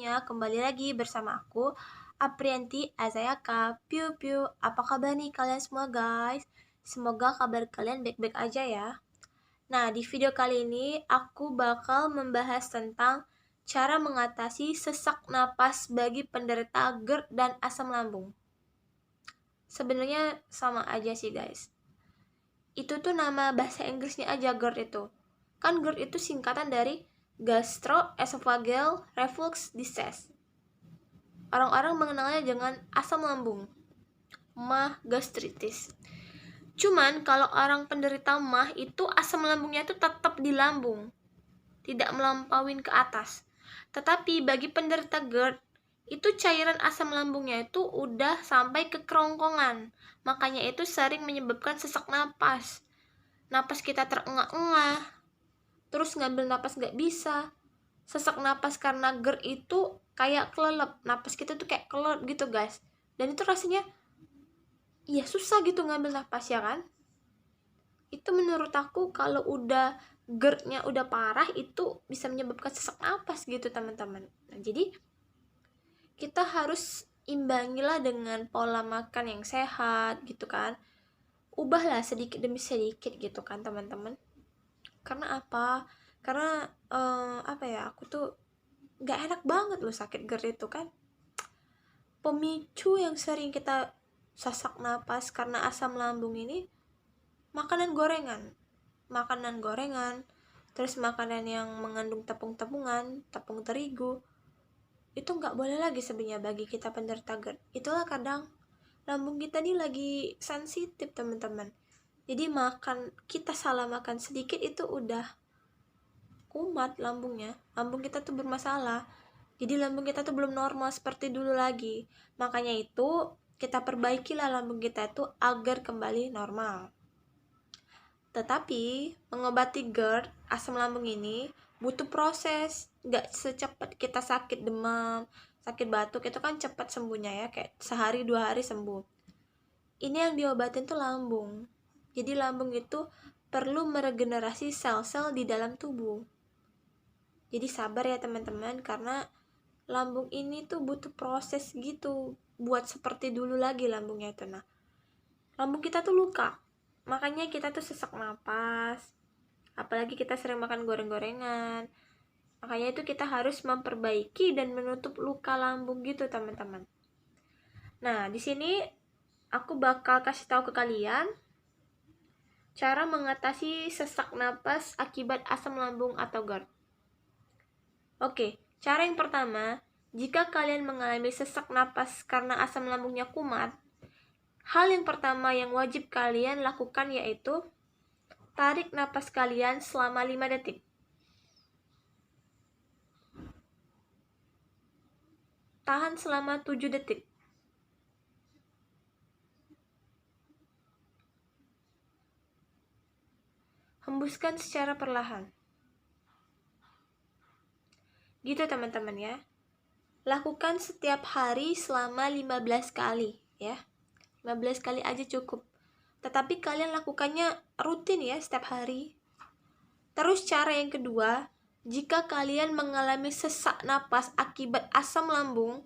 semuanya, kembali lagi bersama aku, Aprianti Azayaka. Piu piu, apa kabar nih kalian semua guys? Semoga kabar kalian baik-baik aja ya. Nah, di video kali ini aku bakal membahas tentang cara mengatasi sesak napas bagi penderita GERD dan asam lambung. Sebenarnya sama aja sih guys. Itu tuh nama bahasa Inggrisnya aja GERD itu. Kan GERD itu singkatan dari Gastroesophageal Reflux Disease. Orang-orang mengenalnya dengan asam lambung, MAH gastritis. Cuman kalau orang penderita MAH itu asam lambungnya itu tetap di lambung, tidak melampauin ke atas. Tetapi bagi penderita GERD, itu cairan asam lambungnya itu udah sampai ke kerongkongan. Makanya itu sering menyebabkan sesak napas. Napas kita terengah-engah, terus ngambil napas nggak bisa. Sesak napas karena GERD itu kayak kelelep, napas kita tuh kayak kelelep gitu guys. Dan itu rasanya ya susah gitu ngambil napas ya kan. Itu menurut aku kalau udah GERD-nya udah parah itu bisa menyebabkan sesak napas gitu teman-teman. Nah, jadi kita harus imbangilah dengan pola makan yang sehat gitu kan. Ubahlah sedikit demi sedikit gitu kan teman-teman. Karena apa? Karena aku tuh gak enak banget loh sakit GERD itu kan. Pemicu yang sering kita sesak napas karena asam lambung ini makanan gorengan, terus makanan yang mengandung tepung-tepungan, tepung terigu, itu nggak boleh lagi sebenarnya bagi kita penderita GERD. Itulah kadang lambung kita nih lagi sensitif teman-teman. Jadi kita salah makan sedikit itu udah kumat lambungnya, lambung kita tuh bermasalah. Jadi lambung kita tuh belum normal seperti dulu lagi. Makanya itu kita perbaikilah lambung kita itu agar kembali normal. Tetapi mengobati GERD, asam lambung ini butuh proses. Gak secepat kita sakit demam, sakit batuk itu kan cepat sembuhnya ya, kayak sehari 2 hari sembuh. Ini yang diobatin tuh lambung. Jadi lambung itu perlu meregenerasi sel-sel di dalam tubuh. Jadi sabar ya teman-teman, karena lambung ini tuh butuh proses gitu buat seperti dulu lagi lambungnya itu. Nah, lambung kita tuh luka, makanya kita tuh sesak napas, apalagi kita sering makan goreng-gorengan. Makanya itu kita harus memperbaiki dan menutup luka lambung gitu teman-teman. Nah, di sini aku bakal kasih tahu ke kalian cara mengatasi sesak napas akibat asam lambung atau GERD. Oke, cara yang pertama, jika kalian mengalami sesak napas karena asam lambungnya kumat, hal yang pertama yang wajib kalian lakukan yaitu tarik napas kalian selama 5 detik. Tahan selama 7 detik. Hembuskan secara perlahan. Gitu teman-teman ya. Lakukan setiap hari selama 15 kali ya. 15 kali aja cukup. Tetapi kalian lakukannya rutin ya setiap hari. Terus cara yang kedua, jika kalian mengalami sesak napas akibat asam lambung,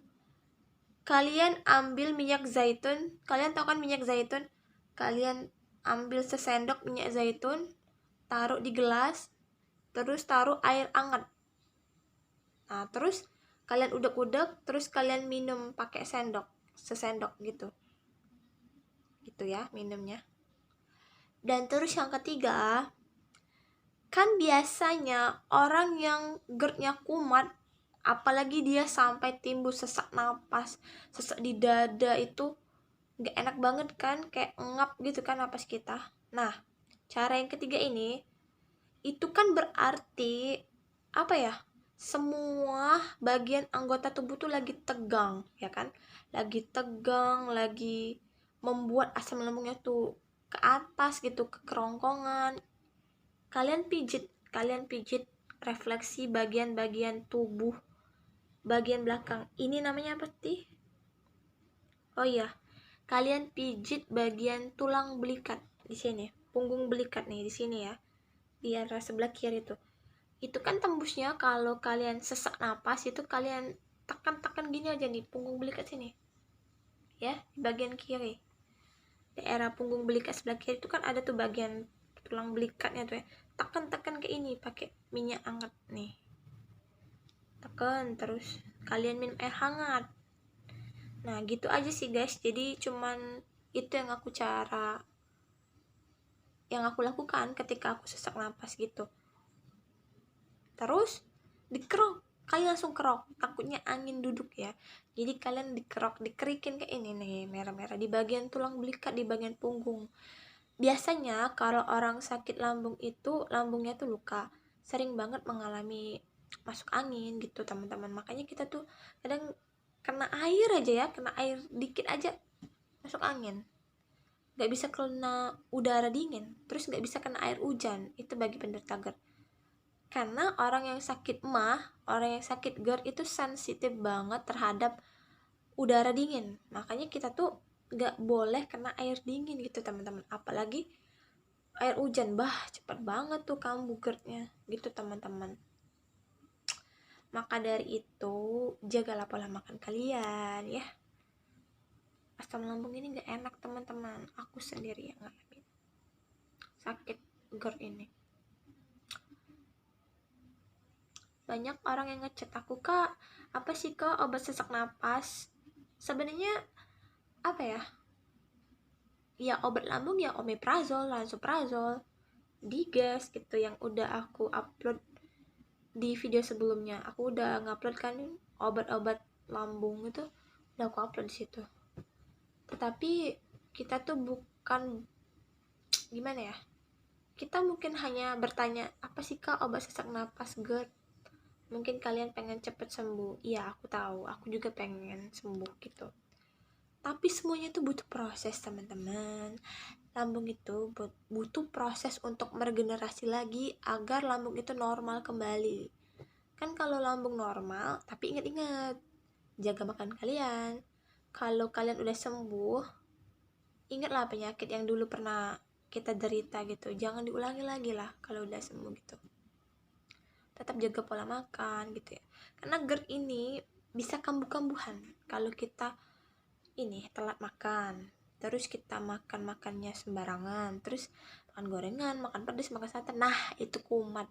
kalian ambil minyak zaitun. Kalian tahu kan minyak zaitun? Kalian ambil sesendok minyak zaitun, taruh di gelas, terus taruh air hangat. Nah, terus kalian udek-udek, terus kalian minum pakai sesendok gitu. Gitu ya minumnya. Dan terus yang ketiga, kan biasanya orang yang GERD-nya kumat, apalagi dia sampai timbul sesak napas, sesak di dada, itu gak enak banget kan, kayak ngap gitu kan napas kita. Nah, cara yang ketiga ini, itu kan berarti semua bagian anggota tubuh tuh lagi tegang, ya kan? Lagi tegang, lagi membuat asam lambungnya tuh ke atas gitu, ke kerongkongan. Kalian pijit refleksi bagian-bagian tubuh bagian belakang. Ini namanya apa sih? Oh iya, kalian pijit bagian tulang belikat di sini, punggung belikat nih di sini ya, di arah sebelah kiri tuh. Itu kan tembusnya kalau kalian sesak napas itu kalian tekan gini aja nih, punggung belikat sini ya, di bagian kiri, daerah punggung belikat sebelah kiri itu kan ada tuh bagian tulang belikatnya tuh ya, tekan ke ini pakai minyak hangat nih, tekan terus kalian minum air hangat. Nah gitu aja sih guys, jadi cuman itu yang aku lakukan ketika aku sesak napas gitu. Terus dikerok, kalian langsung kerok, takutnya angin duduk ya, jadi kalian dikerikin kayak ini nih, merah-merah di bagian tulang belikat, di bagian punggung. Biasanya kalau orang sakit lambung itu lambungnya tuh luka, sering banget mengalami masuk angin gitu teman-teman, makanya kita tuh kadang kena air aja ya, kena air dikit aja masuk angin, nggak bisa kena udara dingin, terus nggak bisa kena air hujan, itu bagi penderita GERD. Karena orang yang sakit orang yang sakit GERD itu sensitif banget terhadap udara dingin, makanya kita tuh nggak boleh kena air dingin gitu teman-teman, apalagi air hujan, cepet banget tuh kambuh GERD-nya gitu teman-teman. Maka dari itu jagalah pola makan kalian ya. Asam lambung ini nggak enak teman-teman, aku sendiri yang ngalamin sakit GERD ini. Banyak orang yang ngechat aku, Kak, apa sih Kak obat sesak napas? Sebenarnya apa ya? Ya obat lambung ya omeprazol, lansoprazol, digas gitu yang udah aku upload di video sebelumnya. Aku udah ngupload kan obat-obat lambung itu, udah aku upload di situ. Tetapi kita tuh bukan gimana ya? Kita mungkin hanya bertanya, apa sih Kak obat sesak napas GERD? Mungkin kalian pengen cepet sembuh. Iya, aku tahu. Aku juga pengen sembuh gitu. Tapi semuanya itu butuh proses, teman-teman. Lambung itu butuh proses untuk meregenerasi lagi agar lambung itu normal kembali. Kan kalau lambung normal, tapi ingat-ingat, jaga makan kalian. Kalau kalian udah sembuh, ingatlah penyakit yang dulu pernah kita derita gitu. Jangan diulangi lagi lah kalau udah sembuh gitu. Tetap jaga pola makan gitu ya, karena GERD ini bisa kambuh-kambuhan kalau kita ini telat makan, terus kita makannya sembarangan, terus makan gorengan, makan pedas, makan santan, nah itu kumat,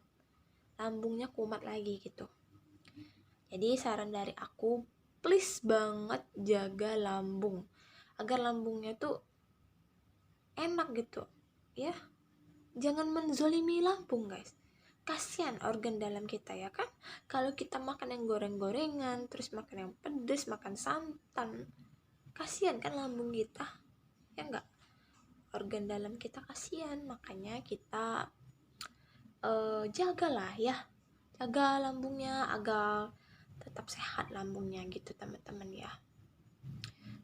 lambungnya kumat lagi gitu. Jadi saran dari aku, please banget jaga lambung agar lambungnya tuh enak gitu ya, jangan menzolimi lambung guys. Kasihan organ dalam kita ya kan, kalau kita makan yang goreng-gorengan, terus makan yang pedas, makan santan, kasihan kan lambung kita ya enggak, organ dalam kita kasihan. Makanya kita jagalah ya, jaga lambungnya agar tetap sehat lambungnya gitu teman-teman ya.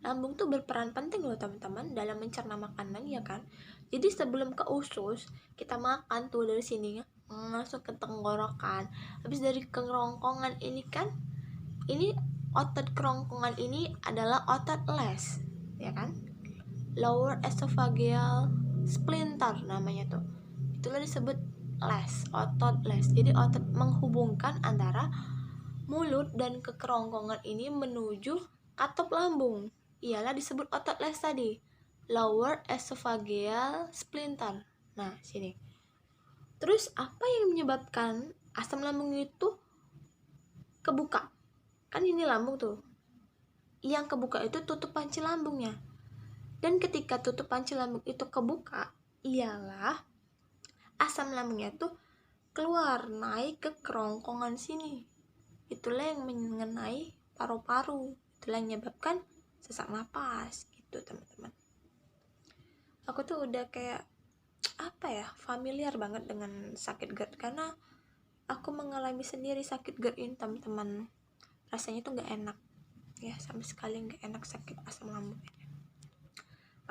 Lambung tuh berperan penting loh teman-teman dalam mencerna makanan ya kan. Jadi sebelum ke usus, kita makan tuh dari sini ya, masuk ke tenggorokan, habis dari kerongkongan ini kan, ini otot kerongkongan ini adalah otot les ya kan, lower esophageal splinter namanya tuh, itulah disebut les, otot les. Jadi otot menghubungkan antara mulut dan ke kerongkongan ini menuju katup lambung, ialah disebut otot les tadi, lower esophageal splinter. Nah sini. Terus apa yang menyebabkan asam lambung itu kebuka? Kan ini lambung tuh, yang kebuka itu tutup panci lambungnya. Dan ketika tutup panci lambung itu kebuka, ialah asam lambungnya tuh keluar, naik ke kerongkongan sini. Itulah yang mengenai paru-paru, itulah yang menyebabkan sesak napas gitu teman-teman. Aku tuh udah kayak apa ya, familiar banget dengan sakit GERD karena aku mengalami sendiri sakit GERD ini teman-teman. Rasanya tuh nggak enak ya, sama sekali nggak enak sakit asam lambung ini.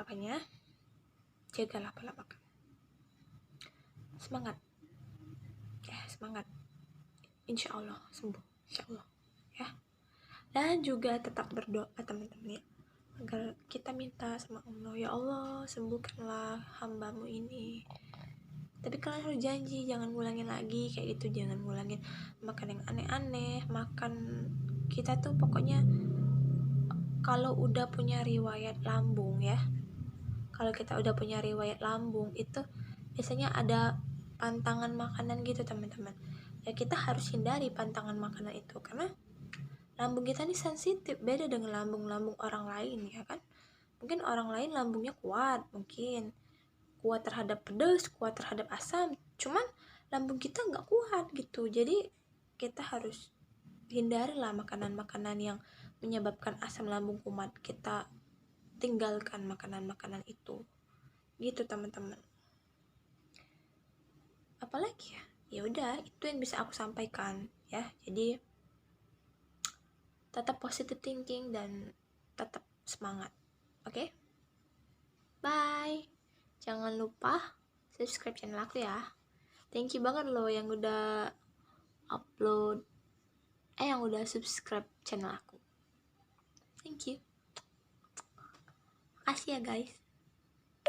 Makanya jagalah pola makan. Semangat ya, semangat, insya Allah sembuh, insya Allah ya. Dan juga tetap berdoa teman-teman ya, agar kita minta sama Allah, ya Allah sembuhkanlah hambamu ini. Tapi kalian harus janji jangan ngulangin lagi kayak gitu, jangan ngulangin makan yang aneh-aneh, makan kita tuh pokoknya kalau udah punya riwayat lambung ya, kalau kita udah punya riwayat lambung itu biasanya ada pantangan makanan gitu teman-teman. Ya kita harus hindari pantangan makanan itu karena lambung kita ini sensitif, beda dengan lambung-lambung orang lain ya kan. Mungkin orang lain lambungnya kuat, mungkin kuat terhadap pedas, kuat terhadap asam, cuman lambung kita nggak kuat gitu. Jadi kita harus hindarilah makanan-makanan yang menyebabkan asam lambung kumat. Kita tinggalkan makanan-makanan itu gitu teman-teman. Apalagi ya udah itu yang bisa aku sampaikan ya. Jadi tetap positive thinking dan tetap semangat. Oke? Bye. Jangan lupa subscribe channel aku ya. Thank you banget loh yang udah upload yang udah subscribe channel aku. Thank you. Makasih ya guys.